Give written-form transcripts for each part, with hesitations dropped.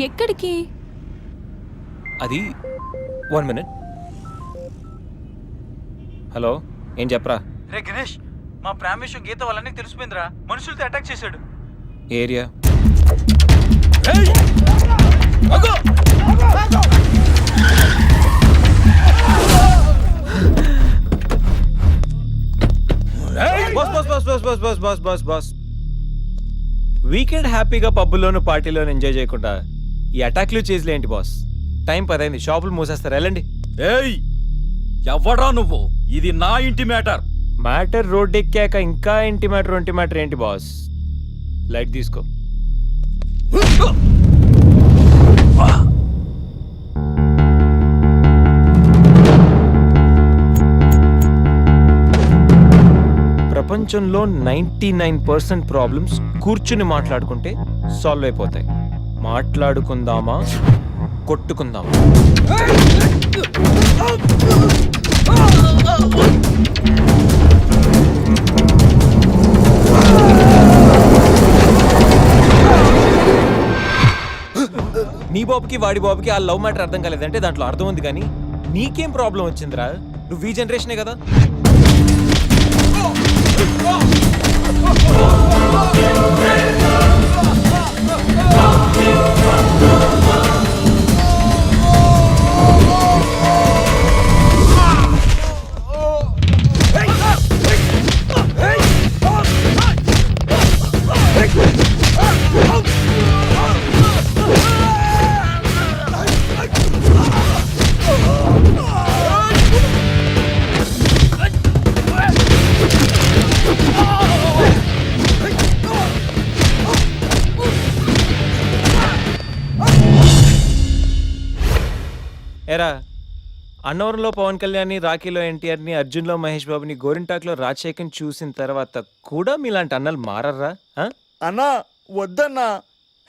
ఎక్కడికి? అది 1 minute. Hello, ఏం చెప్పరా? రే గణేష్, మా ప్రేమ విషయం గీత వాళ్ళని తెలిసిపోయిందిరా. మనుషులతో అటాక్ చేశాడు. Area boss. వీకెండ్ హ్యాపీగా పబ్బుల్లోనూ పార్టీలోనూ ఎంజాయ్ చేయకుండా ఈ అటాక్లు చేసిలే ఏంటి బాస్? టైం 10 అయింది, షాపులు మూసేస్తారు, వెళ్ళండి. ఏయ్, ఎవడ్రా నువ్వు? ఇది నా ఇంటి మ్యాటర్. మ్యాటర్ రోడ్ ఎక్కాక ఇంకా ఇంటి మ్యాటర్ ఏంటి బాస్? లైట్ తీసుకో. ప్రపంచంలో 99% ప్రాబ్లమ్స్ కూర్చుని మాట్లాడుకుంటే సాల్వ్ అయిపోతాయి. మాట్లాడుకుందామా, కొట్టుకుందామా? నీ బాబుకి వాడి బాబుకి ఆ లవ్ మ్యాటర్ అర్థం కాలేదంటే దాంట్లో అర్థం ఉంది, కానీ నీకేం ప్రాబ్లం వచ్చిందిరా? నువ్వు ఈ జనరేషనే కదా. ఎరా, అన్నవరంలో పవన్ కళ్యాణ్ని, రాఖీలో ఎన్టీఆర్ని, అర్జున్లో మహేష్ బాబుని, గోరింటాక్లో రాజశేఖర్ని చూసిన తర్వాత కూడా మీలాంటి అన్నలు మారర్రా? అన్నా వద్దన్నా,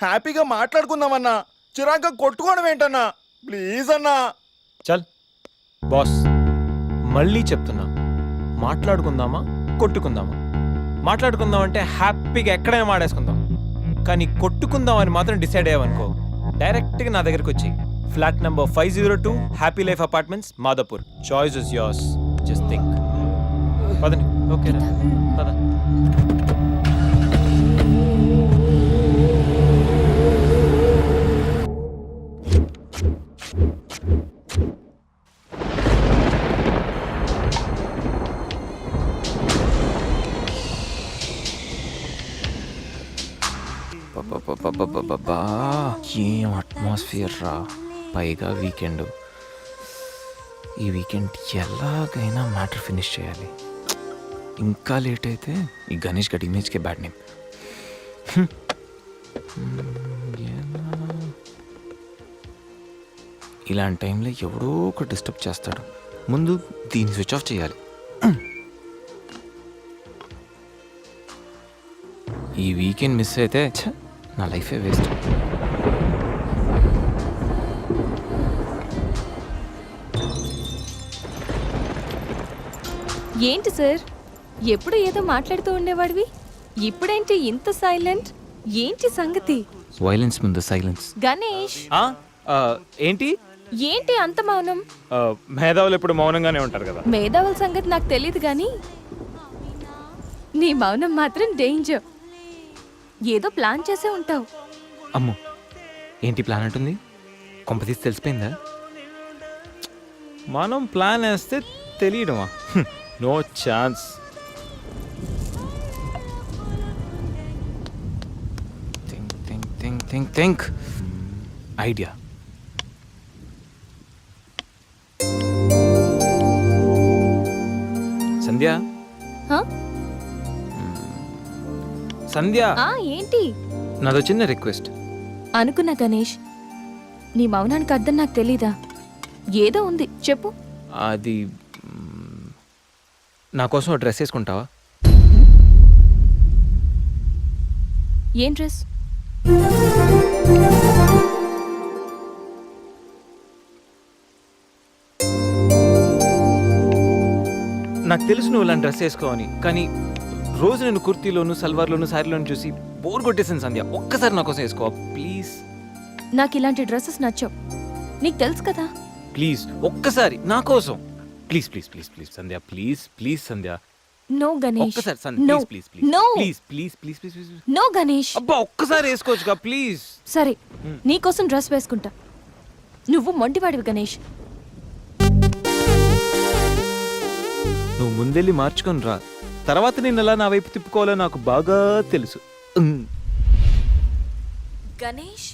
హ్యాపీగా మాట్లాడుకుందామన్నా. చిరాగ్గా కొట్టుకోవడం ఏంటన్నా? ప్లీజ్ అన్నా. చల్ బాస్, మళ్ళీ చెప్తున్నా, మాట్లాడుకుందామా, కొట్టుకుందామా? మాట్లాడుకుందాం అంటే హ్యాపీగా ఎక్కడైనా మాడేసుకుందాం, కానీ కొట్టుకుందాం అని మాత్రం డిసైడ్ అయ్యావనుకో, డైరెక్ట్గా నా దగ్గరికి వచ్చి flat number 502 happy life apartments, Madhapur. Choice is yours, just think. పదండి. ఓకే పద. ఏం అట్మాస్ఫియర్ రా, పైగా వీకెండ్. ఈ వీకెండ్ ఎలాగైనా మ్యాటర్ ఫినిష్ చేయాలి. ఇంకా లేట్ అయితే ఈ గణేష్ గడి ఇమేజ్కే బ్యాడ్ నేమ్. ఇలాంటి టైంలో ఎవడో ఒక డిస్టర్బ్ చేస్తాడు. ముందు దీన్ని స్విచ్ ఆఫ్ చేయాలి. ఈ వీకెండ్ మిస్ అయితే నా లైఫే వేస్ట్. ఏంటి సార్, ఎప్పుడు ఏదో మాట్లాడుతూ ఉండేవాడివి, ఇప్పుడేంటి ఇంత సైలెంట్? ఏంటి సంగతి? వైలెన్స్ ముందు సైలెన్స్. గణేష్, ఏంటి ఏంటి అంత మౌనం? మేధావులు ఎప్పుడు మౌనంగానే ఉంటారు కదా. మేధావుల సంగతి నాకు తెలియదు, కానీ నీ మౌనం మాత్రం డేంజర్. ఏదో ప్లాన్ చేసే ఉంటావు. అమ్మో, ఏంటి ప్లాన్ అంటుంది? కొంపతీసి తెలిసిపోయిందా? మనం ప్లాన్ వేస్తే తెలియడమా? No chance. Think idea. Sandhya, Sandhya, ఏంటి? నాదో చిన్న రిక్వెస్ట్. అనుకున్నా గణేష్, నీ మౌనానికి అర్థం నాకు తెలీదా? ఏదో ఉంది, చెప్పు. అది నా కోసం డ్రెస్ వేసుకుంటావా? ఏం డ్రెస్? నాకు తెలుసు నువ్వు ఇలాంటి డ్రెస్ వేసుకోవని, కానీ రోజు నేను కుర్తీలోను, సల్వార్లోను, శారీలోను చూసి బోర్ కొట్టేసింది సంధ్య. ఒక్కసారి నా కోసం వేసుకోవా ప్లీజ్? నాకు ఇలాంటి డ్రెస్సెస్ నచ్చవు, నీకు తెలుసు కదా. ప్లీజ్ ఒక్కసారి నా కోసం. Please please please please Sandhya, please please Sandhya, no Ganesh, ఒక్కసారి Sandhya, no please please no please please please please please. No Ganesh. అబ్బా ఒక్కసారి వేసుకోవచ్చుగా ప్లీజ్. సరే, నీకోసం డ్రెస్ వేసుకుంటా. నువ్వు మొండివాడివి గణేష్. నువ్వు ముందెళ్ళి మార్చుకొని రా, తర్వాత నేను ఎలా నా వైపు తిప్పుకోవాలో నాకు బాగా తెలుసు. Ganesh,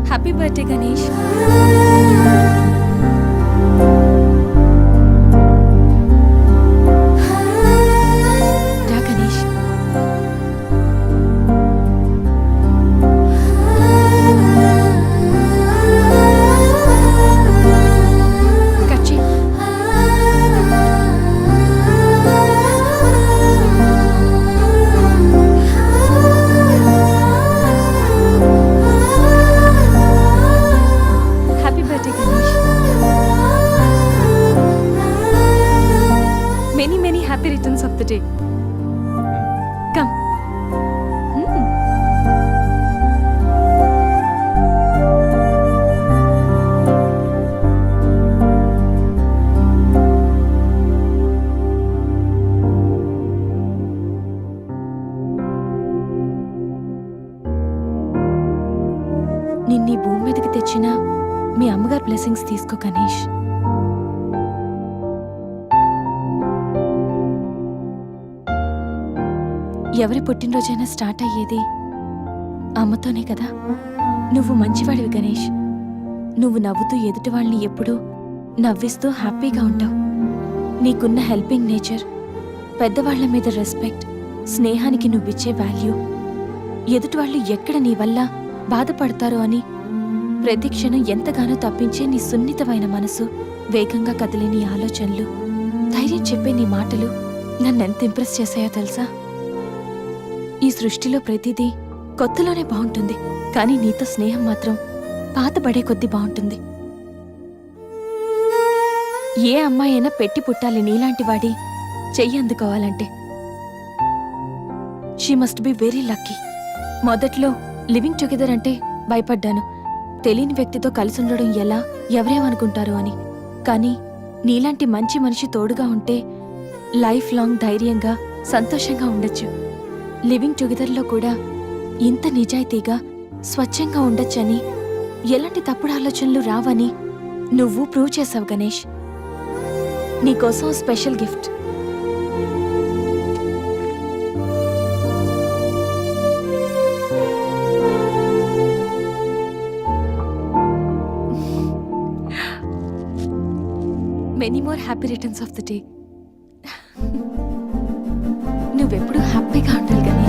happy birthday Ganesh. రా గణేష్. కట్ చేయి. Happy birthday Ganesh. Many many happy returns of the day. Come. నిన్నీ భూమి మీదకి తెచ్చిన మీ అమ్మగారు బ్లెస్సింగ్స్ తీసుకో గణేష్. ఎవరి పుట్టినరోజైనా స్టార్ట్ అయ్యేది అమ్మతోనే కదా. నువ్వు మంచివాడివి గణేష్. నువ్వు నవ్వుతూ ఎదుటి వాళ్ళని ఎప్పుడూ నవ్విస్తూ హ్యాపీగా ఉంటావు. నీకున్న హెల్పింగ్ నేచర్, పెద్దవాళ్ల మీద రెస్పెక్ట్, స్నేహానికి నువ్విచ్చే వాల్యూ, ఎదుటి వాళ్ళు ఎక్కడ నీ వల్ల బాధపడతారో అని ప్రతి క్షణం ఎంతగానో తప్పించే నీ సున్నితమైన మనసు, వేగంగా కదిలే నీ ఆలోచనలు, ధైర్యం చెప్పే నీ మాటలు నన్నెంత ఇంప్రెస్ చేశాయో తెలుసా. ఈ సృష్టిలో ప్రతిదీ కొత్తలోనే బాగుంటుంది, కానీ నీతో స్నేహం మాత్రం పాతబడే కొద్దీ బాగుంటుంది. ఏ అమ్మాయి అయినా పెట్టి పుట్టాలి నీలాంటి వాడి చెయ్యి అందుకోవాలంటే. She must be very lucky. మొదట్లో లివింగ్ టుగెదర్ అంటే భయపడ్డాను, తెలియని వ్యక్తితో కలిసి ఉండడం ఎలా, ఎవరేమనుకుంటారో అని. కానీ నీలాంటి మంచి మనిషి తోడుగా ఉంటే లైఫ్ లాంగ్ ధైర్యంగా సంతోషంగా ఉండొచ్చు. లివింగ్ టుగెదర్లో కూడా ఇంత నిజాయితీగా స్వచ్ఛంగా ఉండొచ్చని, ఎలాంటి తప్పుడు ఆలోచనలు రావని నువ్వు ప్రూవ్ చేసావు గణేష్. నీకోసం special gift. Many more happy returns of the day. నువ్వెప్పుడు హ్యాపీగా ఉండాలి గణేష్.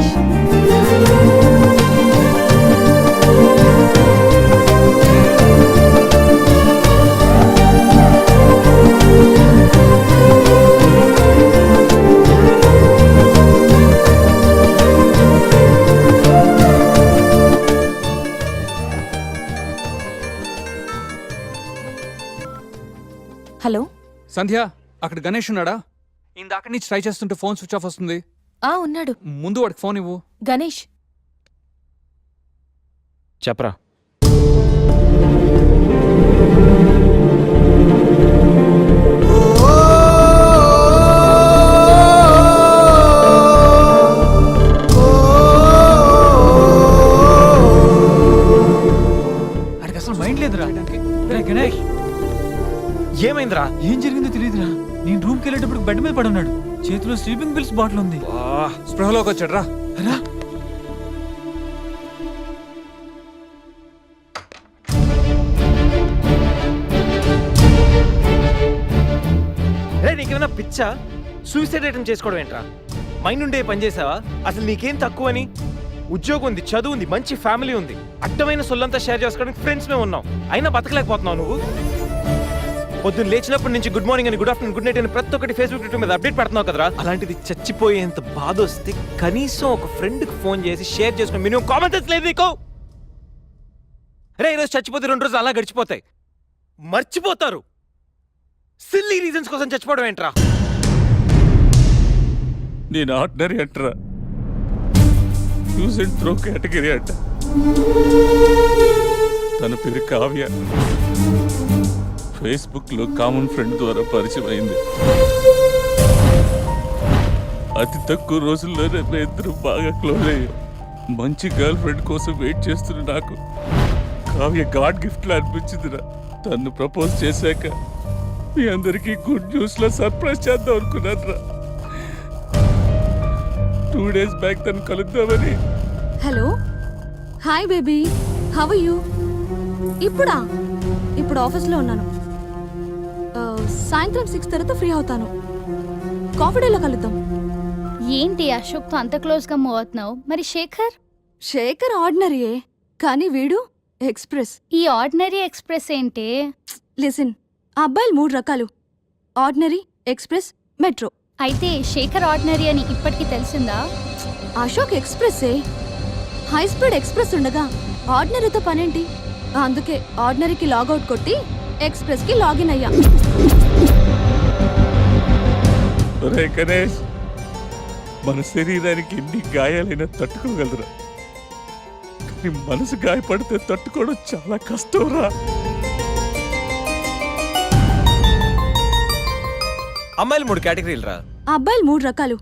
సంధ్య అక్కడ గణేష్ ఉన్నాడా? ఇందాక నుంచి ట్రై చేస్తుంటే ఫోన్ స్విచ్ ఆఫ్ వస్తుంది. ఉన్నాడు. ముందు వాడికి ఫోన్ ఇవ్వు. గణేష్, చెప్పరా. అడికి అసలు మైండ్ లేదురా. రే గణేష్, ఏమైందిరా? ఏం జరిగిందో తెలియదురా. నేను రూమ్కి వెళ్ళేటప్పుడు బెడ్ మీద పడి ఉన్నాడు. చేతిలో స్లీపింగ్ పిల్స్ బాటిల్ ఉంది. స్పృహలోకి వచ్చాడు రా. రా. రే, నీకేమైనా పిచ్చా? సూసైడ్ అటెంప్ట్ చేసుకోవడం ఏంట్రా? మైండ్ ఉండే పని చేసావా? అసలు నీకేం తక్కువని? ఉద్యోగం ఉంది, చదువు ఉంది, మంచి ఫ్యామిలీ ఉంది, అడ్డమైన సొల్లంతా షేర్ చేసుకోవడానికి ఫ్రెండ్స్ మేము ఉన్నాం. అయినా బతకలేకపోతున్నావు నువ్వు. పొద్దున్న లేచినప్పటి నుంచి గుడ్ మార్నింగ్ అని, గుడ్ ఆఫ్టర్నూన్, గుడ్ నైట్ అని ప్రతి ఒక్కటి ఫేస్బుక్ ట్విట్టర్ మీద అప్డేట్ పెడుతున్నావు కదరా. అలాంటిది చచ్చిపోయేంత బాధ వస్తే కనీసం ఒక ఫ్రెండ్కి ఫోన్ చేసి షేర్ చేసుకుని మినిమం కామన్ సెన్స్ లేదు నీకు? రే, ఈరోజు చచ్చిపోతే 2 రోజులు అలా గడిచిపోతాయి, మర్చిపోతారు. సిల్లీ రీజన్స్ కోసం చచ్చిపోవడం ఏంట్రా? నేను ఆర్డినరీ అంటరా, యూజ్ అండ్ త్రో కేటగిరీ అంట. తన పేరు కావ్య. ఫేస్బుక్ లో కామన్ ఫ్రెండ్ ద్వారా పరిచయం అయింది. అతి తక్కువ రోజుల్లోనే ఇద్దరు బాగా క్లోజ్ అయ్యాం. మంచి గర్ల్ ఫ్రెండ్ కోసం వెయిట్ చేస్తున్న నాకు కావ్య గాడ్ గిఫ్ట్ లా అనిపించిందిరా. తను ప్రపోజ్ చేశాక మీ అందరికీ గుడ్ న్యూస్ లో సర్ప్రైజ్ చేద్దాం అనుకున్నారా. 2 days బ్యాక్ తను కలుద్దామని. Hello, hi baby, how are you? ఇప్పుడు ఆఫీస్లో ఉన్నాను. సాయంత్రం 6 తర్వాత ఫ్రీ అవుతాను. కాఫీ డేలో కలుద్దాం. ఏంటి అశోక్తో అంత క్లోజ్గా మూవ్ అవుతున్నావు? మరి శేఖర్ ఆర్డినరీయే, కానీ వీడు ఎక్స్ప్రెస్. ఈ ఆర్డినరీ ఎక్స్ప్రెస్ ఏంటి? లిసన్, ఆ అబ్బాయిలు 3 రకాలు: ఆర్డినరీ, ఎక్స్ప్రెస్, మెట్రో. అయితే శేఖర్ ఆర్డినరీ అని ఇప్పటికి తెలిసిందా? అశోక్ ఎక్స్ప్రెస్సే. హై స్పీడ్ ఎక్స్ప్రెస్ ఉండగా ఆర్డినరీతో పనేంటి? అందుకే ఆర్డినరీకి లాగౌట్ కొట్టి ఎక్స్ప్రెస్కి లాగిన్ అయ్యా. ఒరే గణేష్, మన శరీరానికి ఎన్ని గాయాలైనా తట్టుకోగలరా, కానీ మనసు గాయపడితే తట్టుకోవడం చాలా కష్టంరా. అమ్మాయిలు 3 కేటగిరీలు రా. ఆ అబ్బాయిలు 3 రకాలు.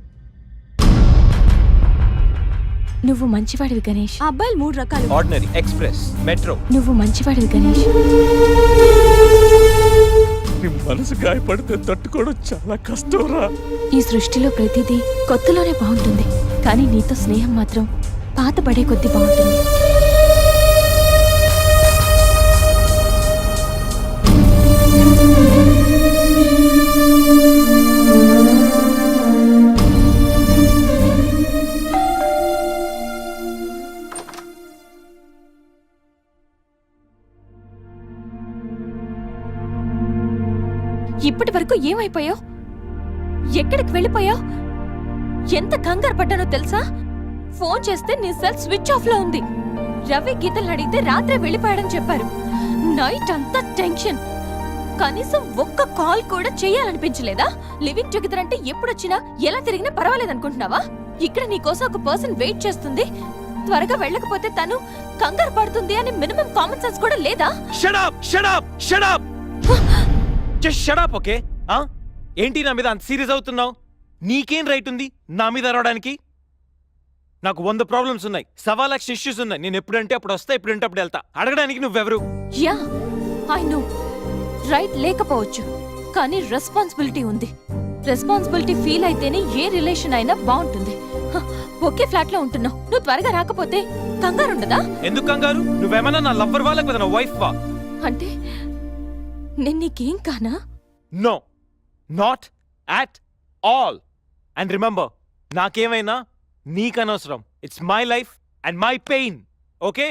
నువ్వు మంచివాడివి గణేష్. ఆ అబ్బాయిలు 3 రకాలు. Ordinary, express, metro. నువ్వు మంచివాడివి గణేష్. నీ మనసు గాయపడితే తట్టుకోవడం చాలా కష్టంరా. ఈ సృష్టిలో ప్రతిదీ కొత్తలోనే బాగుంటుంది, కానీ నీతో స్నేహం మాత్రం పాత పడే కొద్దీ బాగుంటుంది. ఇప్పటి వరకు ఏమైపోయావు? ఎక్కడికి వెళ్ళిపోయావు? ఎంత కంగారు పడ్డానో తెలుసా? ఫోన్ చేస్తే నీ సెల్ స్విచ్ ఆఫ్ లో ఉంది. రవి గీతలు అడిగితే రాత్రే వెళ్ళిపోయాడని చెప్పారు. నైట్ అంతా టెన్షన్. కనీసం ఒక్క కాల్ కూడా చేయాలనిపించలేదా? లివింగ్ టుగెదర్ అంటే ఎప్పుడొచ్చినా ఎలా తిరిగినా పర్వాలేదనుకుంటున్నావా? ఇక్కడ నీకోసం ఒక పర్సన్ వెయిట్ చేస్తుంది. త్వరగా వెళ్ళకపోతే తను కంగారు పడుతుంది అని మినిమం కామన్ సెన్స్ కూడా లేదా? Shut up, shut up, shut up. Just shut up, okay? ఏంటి నా మీద అంత సీరియస్ అవుతున్నావు? నీకేం రైట్ ఉంది నా మీద అరవడానికి? నాకు 100 ప్రాబ్లమ్స్ ఉన్నాయి, 1.25 లక్ష ఇష్యూస్ ఉన్నాయి. నేను ఎప్పుడంటే అప్పుడు వస్తా, ఎప్పుడంటే అప్పుడు వెళ్తా. అడగడానికి నువ్వెవరు? Yeah, I know. రైట్ లేకపోవచ్చు, కానీ రెస్పాన్సిబిలిటీ ఉంది. రెస్పాన్సిబిలిటీ ఫీల్ అయితేనే ఏ రిలేషన్ అయినా బాగుంటుంది. ఒకే ఫ్లాట్ లో ఉంటున్నావు, నువ్వు త్వరగా రాకపోతే కంగారు ఉండదా? ఎందుకు కంగారు? నువ్వేమన్నా నా లవ్వర్ వాళ్ళకి కదా, నా వైఫ్ వా? అంటే నేను నీకేం కానా? No, not at all. And remember, నాకేమైనా నీకనవసరం. It's my life and my pain, okay?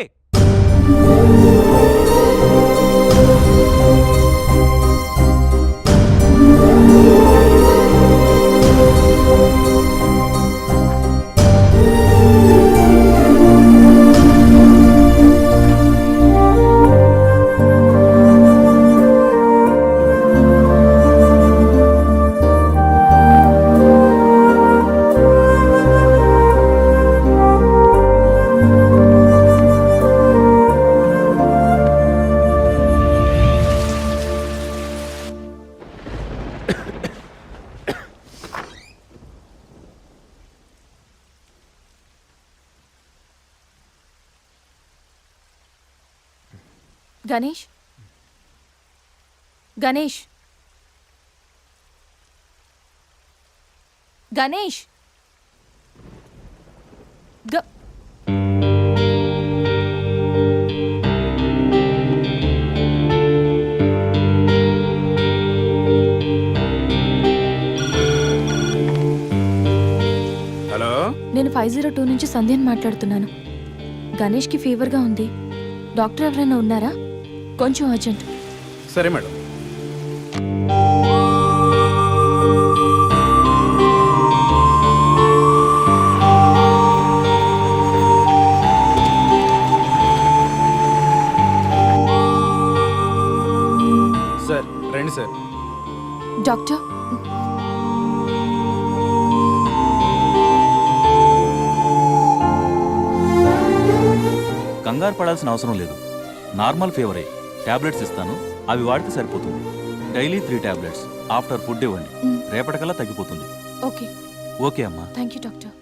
Ganesh Ganesh Ganesh గ హలో నేను 502 నుంచి సంధ్యని మాట్లాడుతున్నాను. గణేష్కి ఫీవర్గా ఉంది. డాక్టర్ ఎవరైనా ఉన్నారా? కొంచెం అర్జెంట్. సరే మేడం. సార్ రండి సార్. డాక్టర్ కంగారు పడాల్సిన అవసరం లేదు. నార్మల్ ఫీవరే. టాబ్లెట్స్ ఇస్తాను, అవి వాడితే సరిపోతుంది. Daily 3 tablets. ఆఫ్టర్ ఫుడ్ ఇవ్వండి. రేపటికల్లా తగ్గిపోతుంది. ఓకే. ఓకే అమ్మా. Thank you doctor.